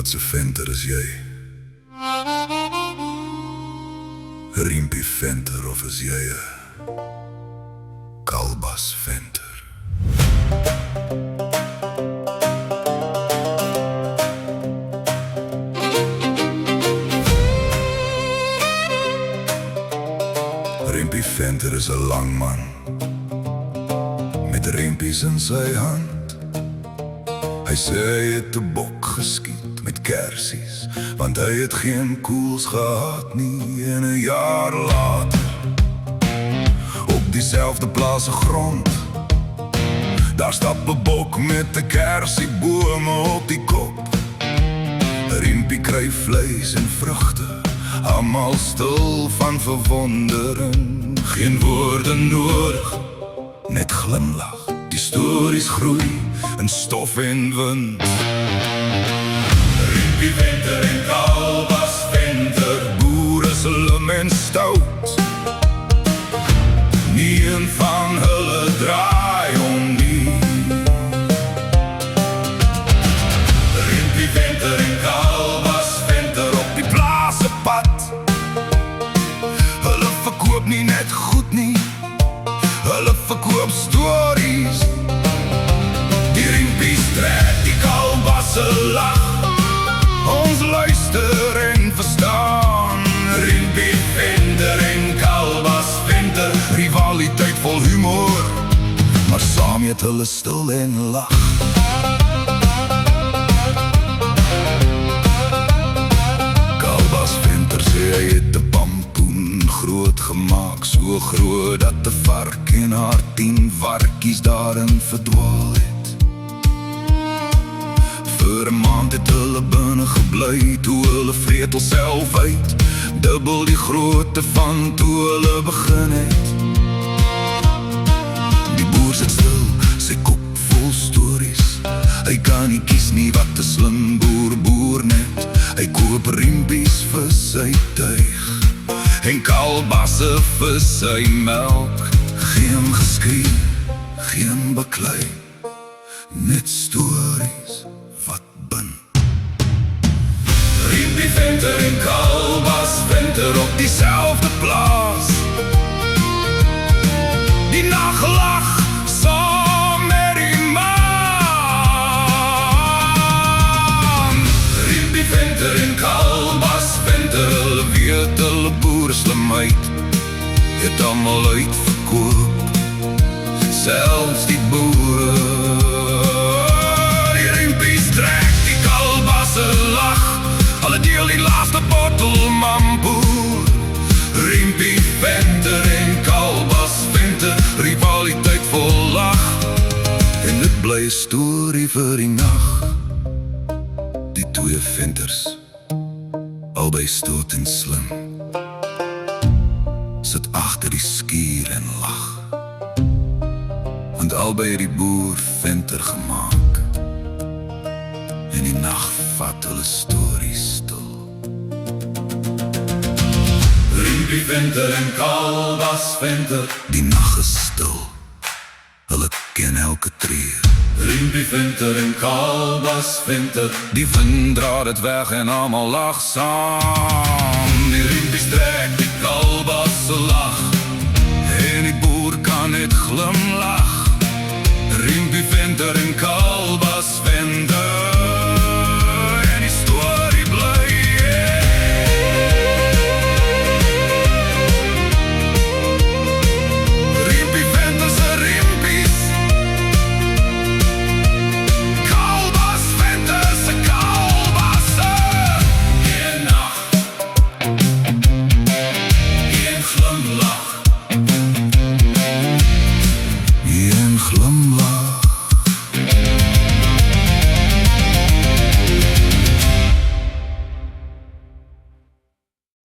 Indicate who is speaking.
Speaker 1: Watse venter is jy? Riempie venter of is jy 'n Kalbas venter? Riempie venter is 'n lang man met riempies in sy hand. Hy sê hy het 'n bok geskiet met kersies, want hy het geen koels gehad nie. En 'n jaar later, op diezelfde plaas grond, daar stap 'n bok met 'n kersiebome op die kop. Riempie kry vleis en vrugte, almal stil van verwondering. Geen woorde nodig, net glimlach. Die stories groei in stof en wind. Riempie venter en Kalbas venter, boere slim en stout. Nie een van hulle draai om nie. Riempie venter en Kalbas venter op die plaasepad. Hulle verkoop nie net goed nie, hulle verkoop stories. Die riempies trek die Kalbasse lag, ons luister en verstaan. Riempie venter en Kalbas venter, rivaliteit vol humor, maar saam het hulle stil en lach. Kalbas venter sê hy het 'n pampoen groot gemaak, so groot dat 'n vark en haar 10 varkies daarin verdwaal het. Vir 'n maand het hulle binne gebly, toe hulle vreet hulself uit, dubbel die grootte van toe hulle begin het. Die boer sit stil, sy kop vol stories. Hy kan nie kies nie, wat 'n slim boer boer net. Hy koop riempies vir sy tuig en Kalbasse vir sy melk. Geen geskrie, geen baklei, net stories wat bind. Riempie venter en Kalbas venter op diezelfde plaas. Die nagelag saam met die maan. Riempie venter en Kalbas venter, hulle weet hulle boere slimheid het allemaal uitverkoop, selfs die boere. Die riempies trek die Kalbasse lag, hulle deel die laaste bottel mamboer. Riempie venter en Kalbas venter, rivaliteit vol lach, en dit bly 'n storie vir die nag. Die twee venters, albei stoot en slim, sit agter die skuur en lag, want albei het die boer venter gemaak, en die nag vat hulle stories stil. Riempie venter en Kalbas venter, die nag is stil, hulle ken elke tree. Riempie venter en Kalbas venter, die wind dra dit weg en almal lag saam. Die riempies trek